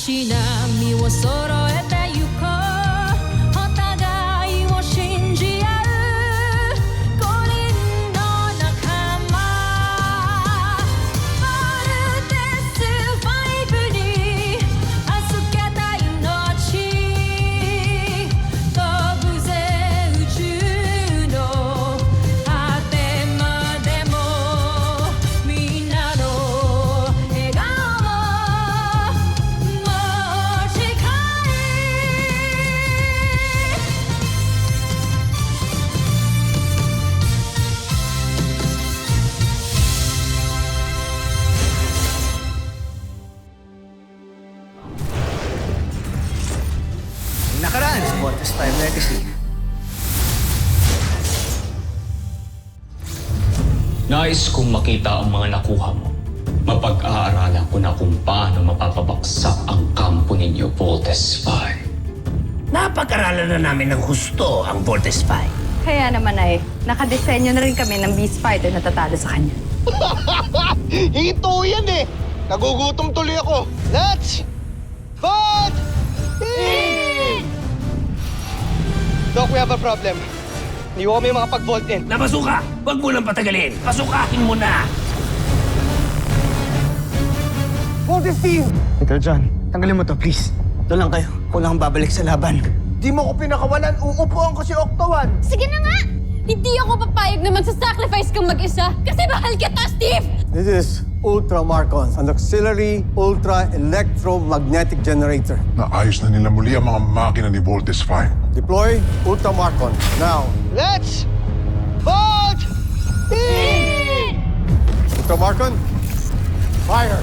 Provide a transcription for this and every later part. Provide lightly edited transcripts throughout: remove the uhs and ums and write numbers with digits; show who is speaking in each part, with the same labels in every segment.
Speaker 1: し波を揃えてゆこうお互いを信じ合う五人の仲間ボルテス5に預けた命飛ぶぜ宇宙の果てまでもみんなの笑顔持ち帰
Speaker 2: Nakaraan sa Voltes 5 Legacy.
Speaker 3: Nais kong makita ang mga nakuha mo. Mapag-aaralan ko na kung paano mapapabaksak ang kampo ninyo, Voltes 5.
Speaker 4: Napag-aralan na namin ng husto ang Voltes 5.
Speaker 5: Kaya naman ay, nakadesenyo na rin kami ng Beast Fighter na tatalo sa kanya.
Speaker 6: Ito yan eh! Nagugutom tuloy ako! Let's vote! Doc, we have a problem. Hindi ko kami makapag-vault in.
Speaker 4: Napasuka! Huwag mo lang patagalin! Pasukahin mo na!
Speaker 6: Voltes team!
Speaker 2: Ikaw, John, tanggalin mo to, please. Ito lang kayo. Kulang akong babalik sa laban.
Speaker 6: Di mo ko pinakawalan, uupuan ko si Octo-1.
Speaker 7: Sige na nga! Hindi ako papayag na magsasacrifice kang mag-isa kasi mahal kita, Steve!
Speaker 8: This is Ultra Marcon, an auxiliary ultra-electromagnetic generator.
Speaker 9: Naayos na nila muli ang mga makina ni Voltes 5.
Speaker 8: Deploy Ultra Marcon now.
Speaker 6: Let's vote in!
Speaker 8: Ultra Marcon, fire!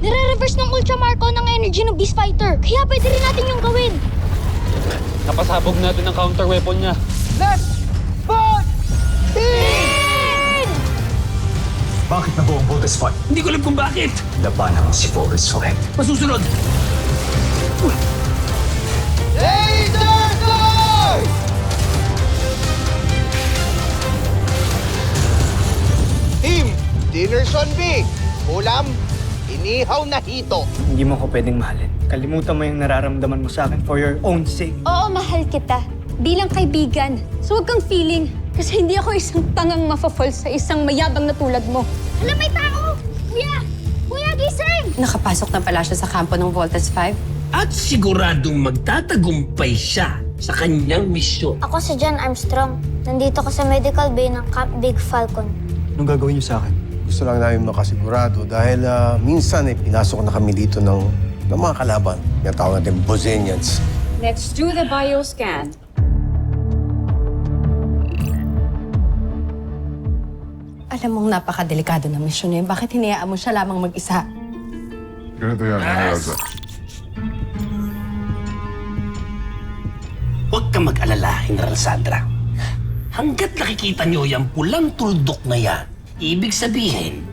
Speaker 7: Nire-reverse ng Ultra Marco ng energy ng Beast Fighter. Kaya pwede rin natin yung gawin.
Speaker 3: Napasabog natin ang counter weapon niya.
Speaker 6: Let's vote in!
Speaker 3: Bakit na buong Voltes 5?
Speaker 4: Hindi ko alam kung bakit!
Speaker 3: Labanan mo si Voltes 5.
Speaker 4: Masusunod!
Speaker 6: Laser Sword! Team, dinner on me. Ulam, inihaw na hito.
Speaker 2: Hindi mo ko pwedeng mahalin. Kalimutan mo yung nararamdaman mo sa akin for your own sake.
Speaker 7: Oo, mahal kita. Bilang kaibigan. So huwag kang feeling. Kasi hindi ako isang tangang mafafall sa isang mayabang na tulad mo. Alam, may tao! Kuya! Kuya, gising!
Speaker 5: Nakapasok na pala siya sa kampo ng Voltes 5.
Speaker 4: At siguradong magtatagumpay siya sa kanyang misyon.
Speaker 10: Ako si John Armstrong. Nandito ko sa medical bay ng Camp Big Falcon.
Speaker 8: Anong gagawin niyo sa akin? Gusto lang namin makasigurado dahil minsan pinasok na kami dito ng mga kalaban. Yung tawag natin Bosenians.
Speaker 5: Let's do the bioscan. Alam mong napakadelikado ng misyon niya. Bakit hinayaan mo siya lamang mag-isa?
Speaker 9: Ganito yan, Elsa.
Speaker 4: Huwag kang mag-alala, General Sandra. Hanggat nakikita niyo yung pulang tuldok na yan, ibig sabihin,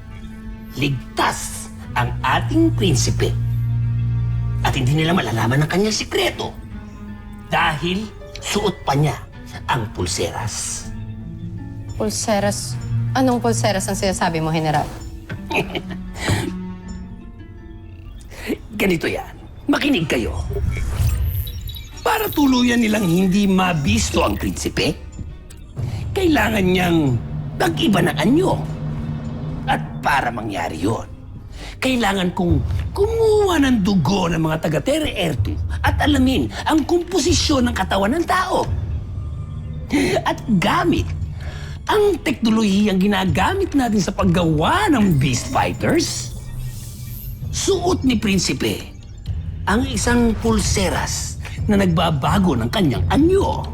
Speaker 4: ligtas ang ating prinsipe. At hindi nila malalaman ang kanyang sikreto. Dahil suot pa niya ang pulseras.
Speaker 5: Pulseras. Anong pulseras ang sinasabi mo, General?
Speaker 4: Ganito yan. Makinig kayo. Para tuluyan nilang hindi mabisto ang prinsipe, kailangan niyang mag-iba ng anyo. At para mangyari yon, kailangan kong kumuha ng dugo ng mga taga-Terra Air 2 at alamin ang komposisyon ng katawan ng tao. At gamit ang teknolohiyang ginagamit natin sa paggawa ng Beast Fighters, suot ni Prinsipe ang isang pulseras na nagbabago ng kanyang anyo.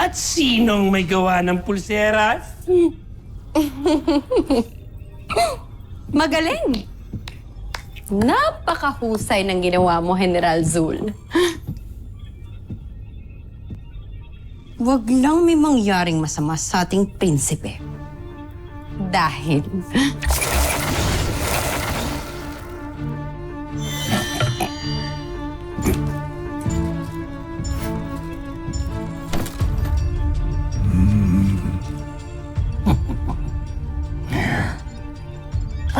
Speaker 4: At sinong may gawa ng pulseras?
Speaker 5: Magaling! Napakahusay ng ginawa mo, General Zul. Huwag lang may mangyaring masama sa ating prinsipe. Dahil...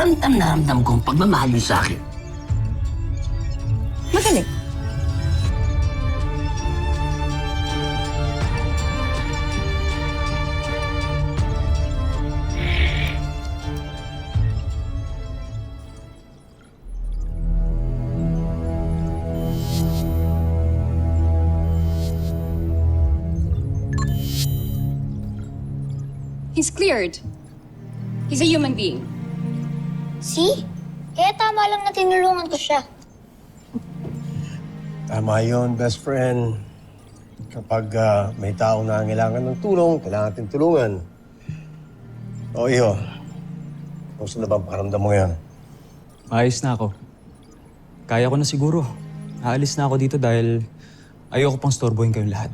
Speaker 4: Ramdam na ramdam kong pagmamahal niyo sa akin.
Speaker 5: Magaling.
Speaker 7: He's cleared. He's a human being.
Speaker 10: See? Kaya tama lang na tinulungan ko siya.
Speaker 8: Tama yun, best friend. Kapag may tao na kailangan ng tulong, kailangan natin tulungan. O, Iho. Gusto na bang pakiramdam mo yan?
Speaker 11: Maayos na ako. Kaya ko na siguro. Aalis na ako dito dahil ayoko pang storbohin kayong lahat.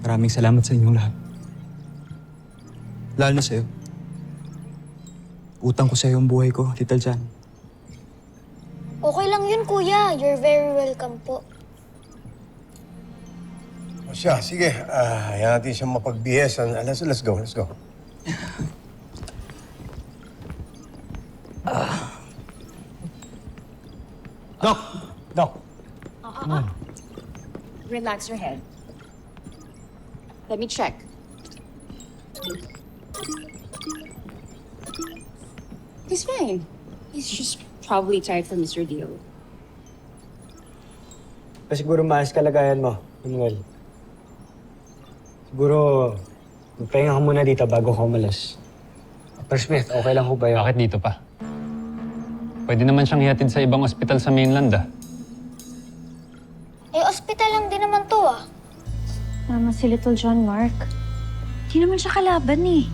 Speaker 11: Maraming salamat sa inyong lahat. Lalo na sa'yo. Utang ko sa'yo ang buhay ko, Little John.
Speaker 10: Okay lang yun, kuya. You're very welcome po.
Speaker 8: O siya, sige. Hayaan natin siyang mapagbihesan. Let's go, let's go. Doc!
Speaker 7: Relax your head. Let me check. He's fine. He's just probably tired from his ordeal.
Speaker 2: Siguro maayos kalagayan mo, Manuel. Siguro, magpahinga ka muna dito bago ka umalis. Dr. Smith, okay lang ho ba yun?
Speaker 3: Bakit dito pa? Pwede naman siyang ihatid sa ibang ospital sa mainland
Speaker 10: Eh, ospital lang din naman to
Speaker 7: Tama si Little John, Mark. Di naman siya kalaban eh.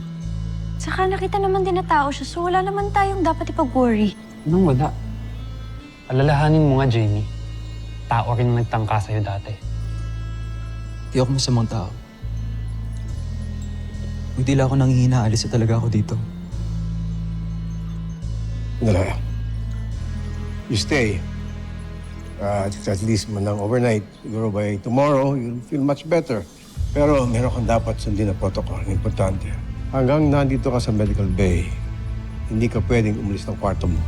Speaker 7: Saka nakita naman din na tao siya, so wala naman tayong dapat ipag-worry.
Speaker 3: Anong wala? Alalahanin mo nga, Jamie. Tao rin ang nagtangka sa'yo dati.
Speaker 11: Di ako masamang tao. Kung di lang ako nanghihina, alis na talaga ako dito.
Speaker 8: Wala. You stay. At least manang overnight. Siguro by tomorrow, you'll feel much better. Pero meron kang dapat sundin na protocol. Importante. Hanggang nandito ka sa medical bay, hindi ka pwedeng umalis ng kwarto mo.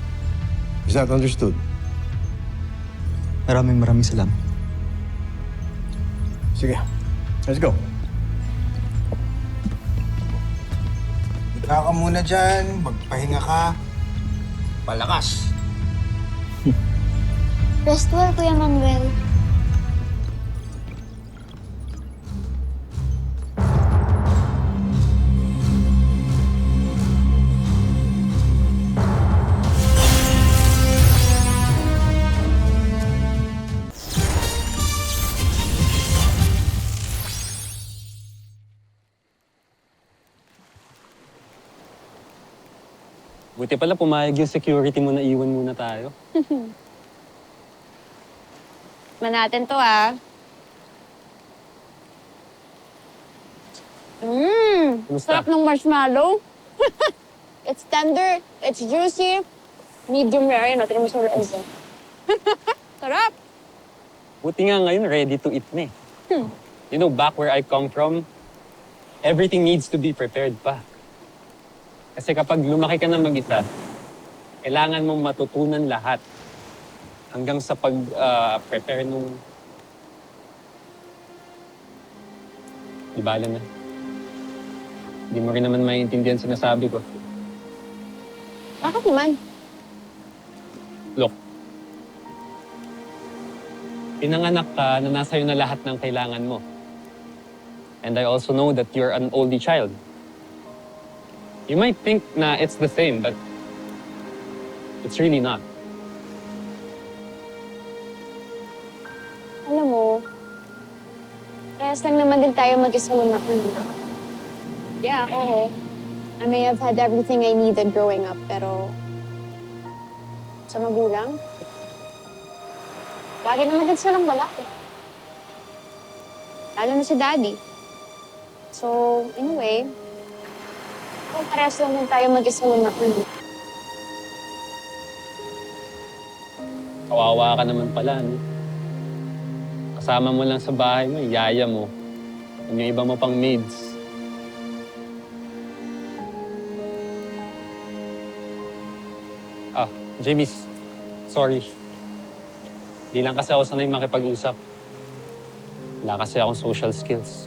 Speaker 8: Is that understood?
Speaker 11: Maraming salamat.
Speaker 8: Sige. Let's go. Higa ka muna dyan. Magpahinga ka. Palakas.
Speaker 10: Rest well, Kuya Manuel.
Speaker 3: Buti pala pumayag yung security mo na iwan muna tayo.
Speaker 7: Manatin to
Speaker 3: Kumusta?
Speaker 7: Sarap ng marshmallow. It's tender, it's juicy. Medium rare, natin mo sa rasa. Sarap!
Speaker 3: Buti nga ngayon, ready to eat na eh. You know, back where I come from, everything needs to be prepared pa. Kasi kapag lumaki ka na mag-isa, kailangan mong matutunan lahat. Hanggang sa pag-prepare nung... Di bala na. Hindi mo rin naman maiintindihan sinasabi ko.
Speaker 7: Bakit naman?
Speaker 3: Look, pinanganak ka na nasa iyo na lahat ng kailangan mo. And I also know that you're an oldie child. You might think na it's the same, but it's really not.
Speaker 7: Alam mo, kaya parehas lang naman din tayo mag-isa lumaki. Yeah, oo. I may have had everything I needed growing up, pero sa magulang, lagi naman din silang wala eh. Lalo na si Daddy. So, in a way, parehas lang din tayo mag-isa lumaki.
Speaker 3: Kawawa ka naman pala, no? Kasama mo lang sa bahay mo, yaya mo. Yung iba mo pang maids. Jamie, sorry. Di lang kasi ako sanay makipag-usap. Wala kasi akong social skills.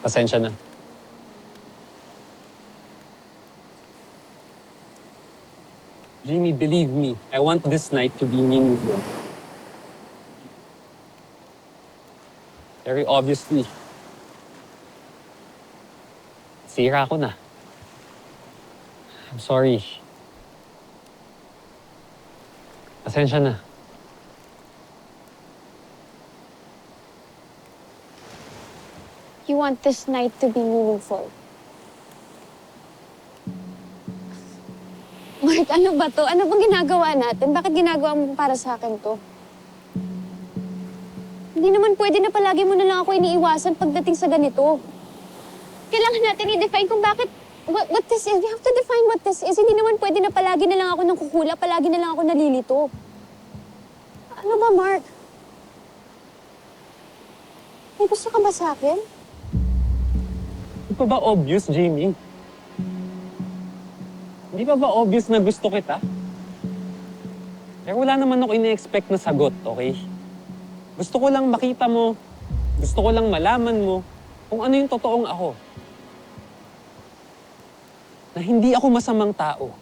Speaker 3: Pasensya na. Jamie, believe me, I want this night to be meaningful. Very obviously, sira ako na. I'm sorry. Pasensya na.
Speaker 7: You want this night to be meaningful. Mark, ano ba to? Ano bang ginagawa natin? Bakit ginagawa mo para sa akin to? Hindi naman pwede na palagi mo na lang ako iniiwasan pagdating sa ganito. Kailangan natin i-define kung bakit, what this is. We have to define what this is. Hindi naman pwede na palagi na lang ako nang kukula, palagi na lang ako nalilito. Ano ba, Mark? May gusto ka ba sa akin?
Speaker 3: Hindi pa ba obvious, Jamie? Hindi pa ba obvious na gusto kita? Pero wala naman ako ine-expect na sagot, okay? Gusto ko lang makita mo, gusto ko lang malaman mo kung ano yung totoong ako. Na hindi ako masamang tao.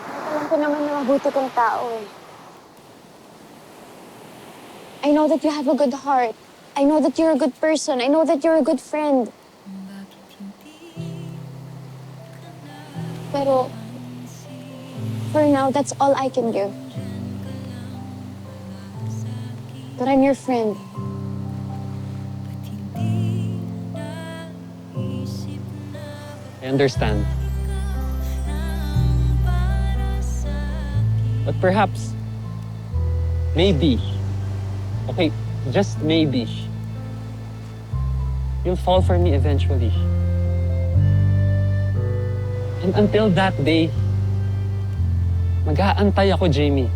Speaker 7: Alam ko naman na mabuti kong tao eh. I know that you have a good heart. I know that you're a good person. I know that you're a good friend. Pero, for now, that's all I can give. But I'm your friend.
Speaker 3: I understand. But perhaps, maybe, okay, just maybe, you'll fall for me eventually. And until that day, mag-aantay ako, Jamie.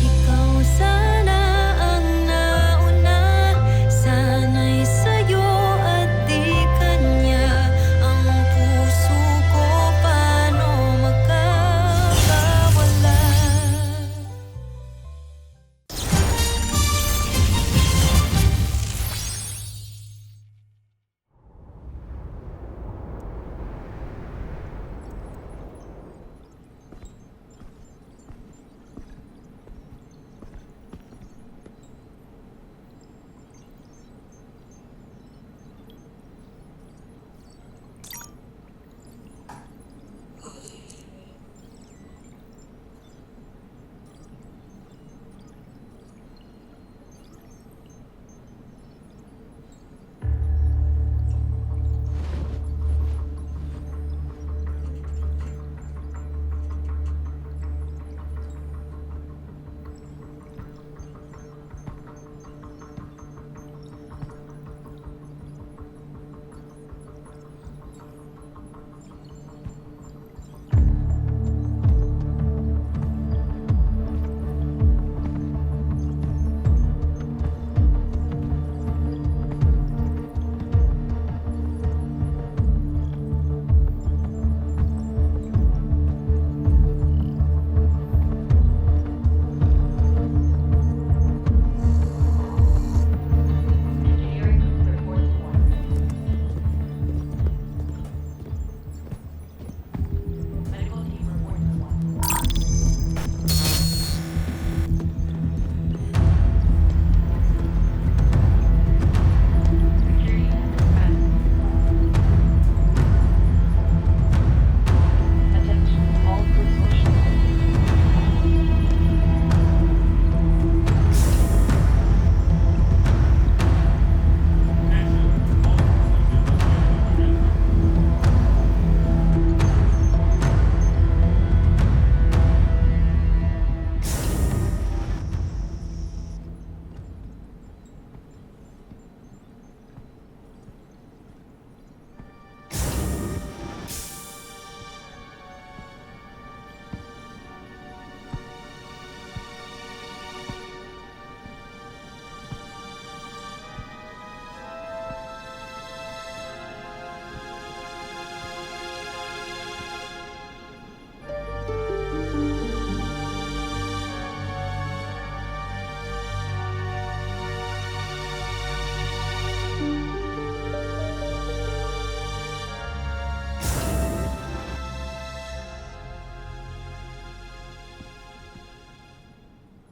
Speaker 1: Ikaw sana ang nauna, sana'y sa'yo at di kanya. Ang puso ko paano magkakawala?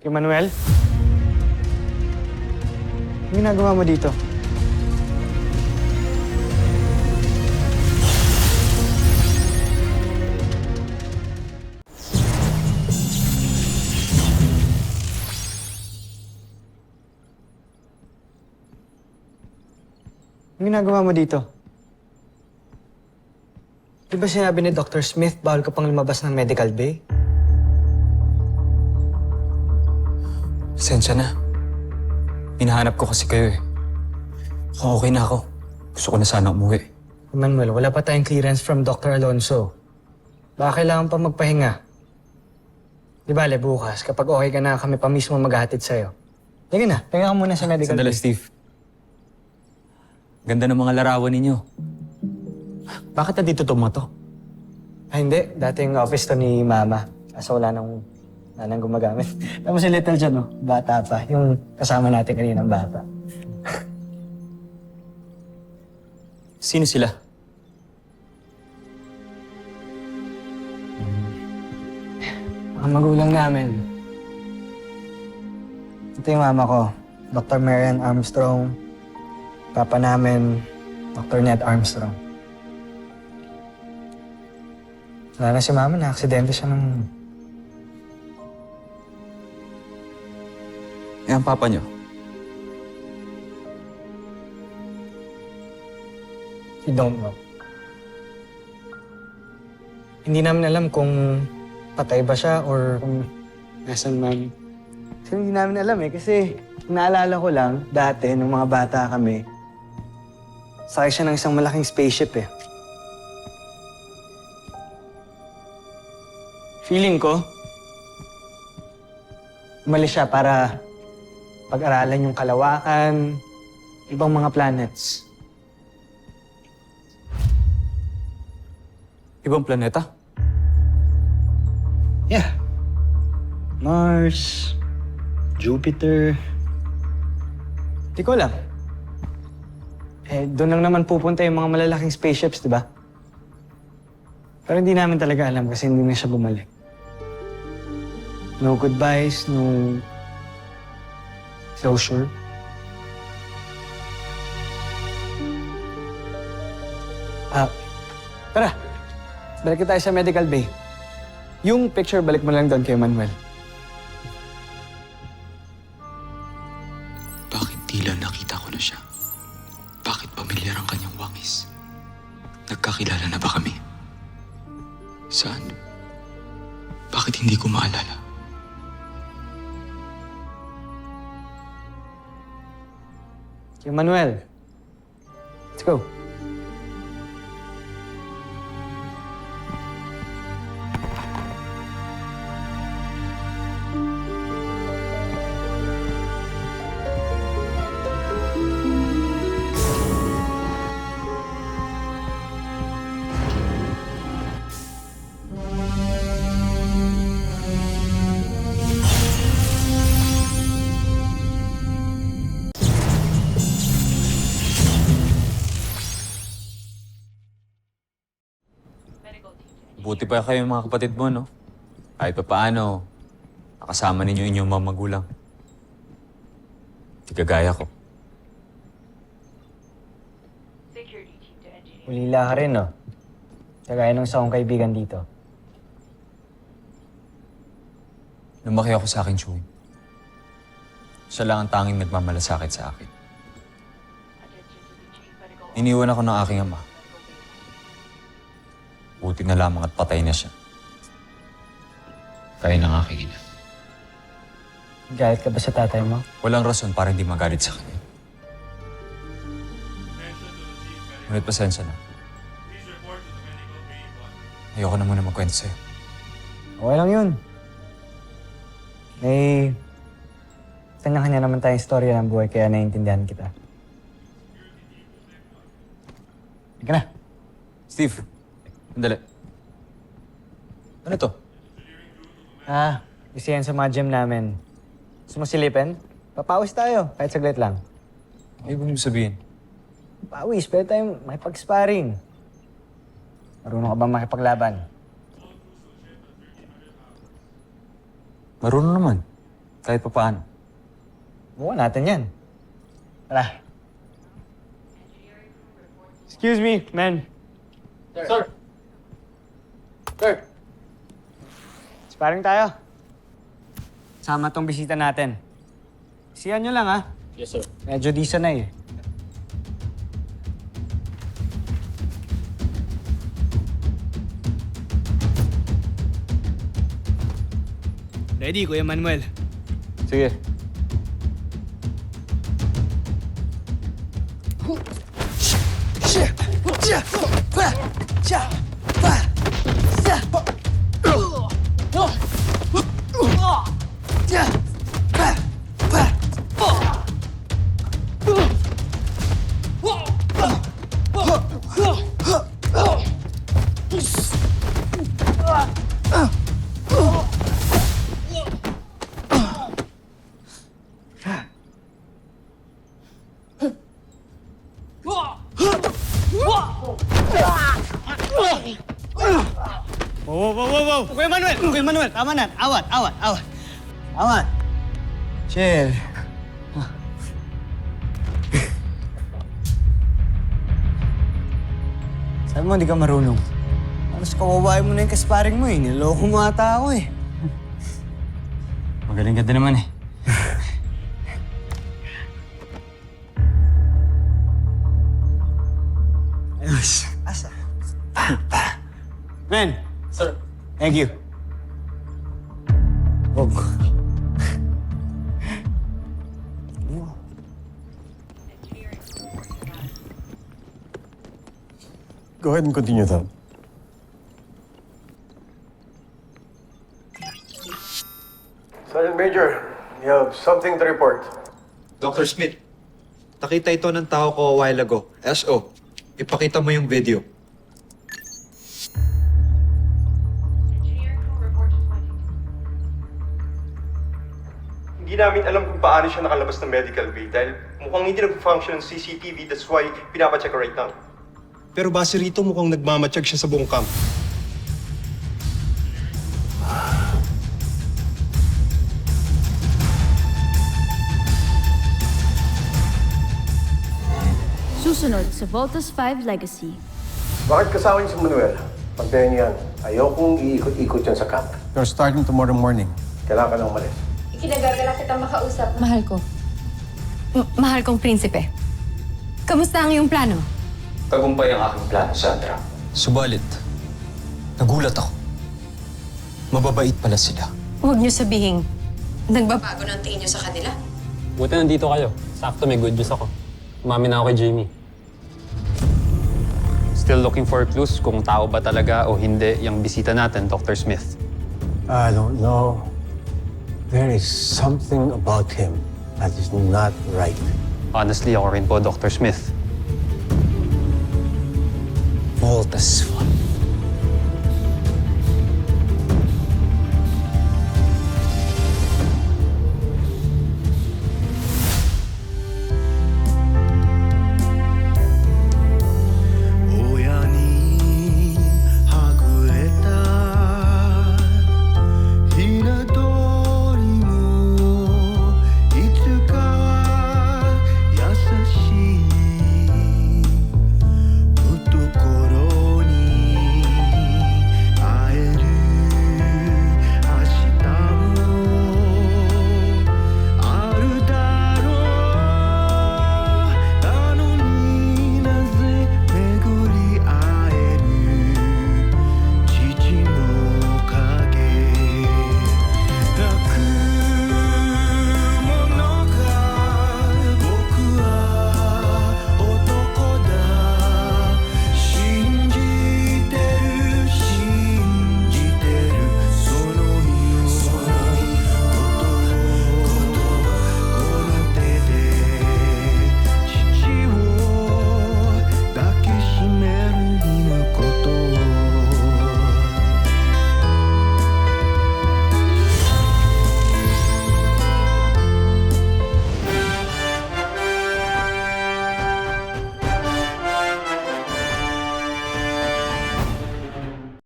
Speaker 2: Kay Manuel? Ano ginagawa mo dito? Ano ginagawa mo dito? Di ba sinabi ni Dr. Smith bawal ka pang lumabas ng medical bay?
Speaker 11: Pasensya na. Hinahanap ko kasi kayo eh. Okay na ako. Gusto ko na sana umuwi.
Speaker 2: Manuel, wala pa tayong clearance from Dr. Alonso. Baka kailangan pa magpahinga. Di bale, bukas, kapag okay ka na, kami pa mismo maghahatid sa'yo. Sige na, pahinga ka muna sa medical
Speaker 11: Sandali,
Speaker 2: bay.
Speaker 11: Steve. Ganda ng mga larawan ninyo. Bakit na dito to?
Speaker 2: Ay, hindi. Dating office to ni Mama. Kaso wala nang gumagamit. Tapos si Little dyan, no? Bata pa. Yung kasama natin kaninang bata.
Speaker 11: Sino sila?
Speaker 2: Mga magulang namin. Ito yung mama ko, Dr. Marian Armstrong. Papa namin, Dr. Ned Armstrong. Wala na si mama, na-aksidente siya nung...
Speaker 11: Eh, ang papa nyo?
Speaker 2: We don't know. Hindi namin alam kung patay ba siya or kung nasan man. Kasi hindi namin alam eh, kasi naalala ko lang, dati, nung mga bata kami, sakay siya ng isang malaking spaceship eh. Feeling ko, umalis siya para pag-aralan yung kalawakan, ibang mga planets.
Speaker 11: Ibang planeta?
Speaker 2: Yeah. Mars, Jupiter. Di ko alam. Eh, doon lang naman pupunta yung mga malalaking spaceships, di ba? Pero hindi namin talaga alam kasi hindi na siya bumalik. No goodbyes, no closure. Tara. Balik tayo sa medical bay. Yung picture, balik mo lang doon kay Manuel.
Speaker 11: Bakit tila nakita ko na siya? Bakit pamilyar ang kanyang wangis? Nagkakilala na ba kami? Saan? Bakit hindi ko maalala?
Speaker 2: Kay Manuel. Let's go.
Speaker 11: Buti pa kayo mga kapatid mo, no? Kahit pa paano, nakasama ninyo inyong mga magulang. Di kagaya ko.
Speaker 2: Ulila ka rin, no? Kagaya ng isa kong kaibigan dito.
Speaker 11: Lumaki ako sa akin, Chewie. Siya lang ang tanging nagmamalasakit sa akin. Iniwan ako ng aking ama. Buti na lamang at patay na siya. Kaya ng aking ina.
Speaker 2: Galit ka ba sa tatay mo?
Speaker 11: Walang rason para hindi magalit sa kanya. Ngunit pasensya na. Ayoko na muna magkwento sa'yo.
Speaker 2: Okay lang yun. May... kanya-kanya naman tayong storya ng buhay kaya naiintindihan kita. Halika na.
Speaker 11: Steve, sandali. Ano to?
Speaker 2: Isa yan sa mga gym namin. Gusto mo silipin? Papawis tayo, kahit saglit lang.
Speaker 11: Ay, ibig mo sabihin?
Speaker 2: Pawis, pwede tayong makipag-sparring. Marunong ka ba makipaglaban?
Speaker 11: Marunong naman.
Speaker 2: Kahit pa paano. Buwan natin yan. Tara. Excuse me, man.
Speaker 3: Sir! Sir!
Speaker 2: Sparring tayo. Sama tong bisita natin. Siyan nyo lang, ha?
Speaker 3: Yes, sir.
Speaker 2: Medyo di sanay, eh. Ready, Kuya Manuel?
Speaker 3: Sige.
Speaker 2: Wow! Kuya Manuel! Tama na! Awat! Awat! Chill. Sabi mo, hindi ka marunong. Alas kawawain mo na yung kasparing mo, eh. Niloko mo ata ako, eh. Magaling ka din naman, eh. Ayos. Asa? Men!
Speaker 3: Sir.
Speaker 2: Thank you. Oh.
Speaker 8: Go ahead and continue that. Sergeant Major, you have something to report.
Speaker 12: Dr. Smith, nakita ito ng tao ko a while ago. SO, ipakita mo yung video.
Speaker 6: Hindi namin alam kung paano siya nakalabas ng medical bay dahil mukhang hindi nag-function ng CCTV, that's why pinapacheck right now. Pero base rito mukhang nagmamatsyag siya sa buong camp.
Speaker 1: Susunod sa Voltas 5 Legacy.
Speaker 8: Bakit kasama niyo si Manuel? Pagdayan niyan, ayokong iikot-ikot yan sa camp. You're starting tomorrow morning. Kailangan ka nang umalis.
Speaker 10: Ikinagagala kitang makausap.
Speaker 5: Mahal ko. Mahal kong prinsipe. Kamusta ang iyong plano?
Speaker 11: Tagumpay ang aking plano, Sandra. Subalit, nagulat ako. Mababait pala sila.
Speaker 5: Huwag niyo sabihin, nagbabago ng tingin niyo sa kanila.
Speaker 3: Buti nandito kayo. Sakto, may good news ako. Umami na ako kay Jamie. Still looking for clues kung tao ba talaga o hindi yung bisita natin, Dr. Smith.
Speaker 8: I don't know. There is something about him that is not right.
Speaker 3: Honestly, ako rin po, Dr. Smith.
Speaker 11: Voltas 5.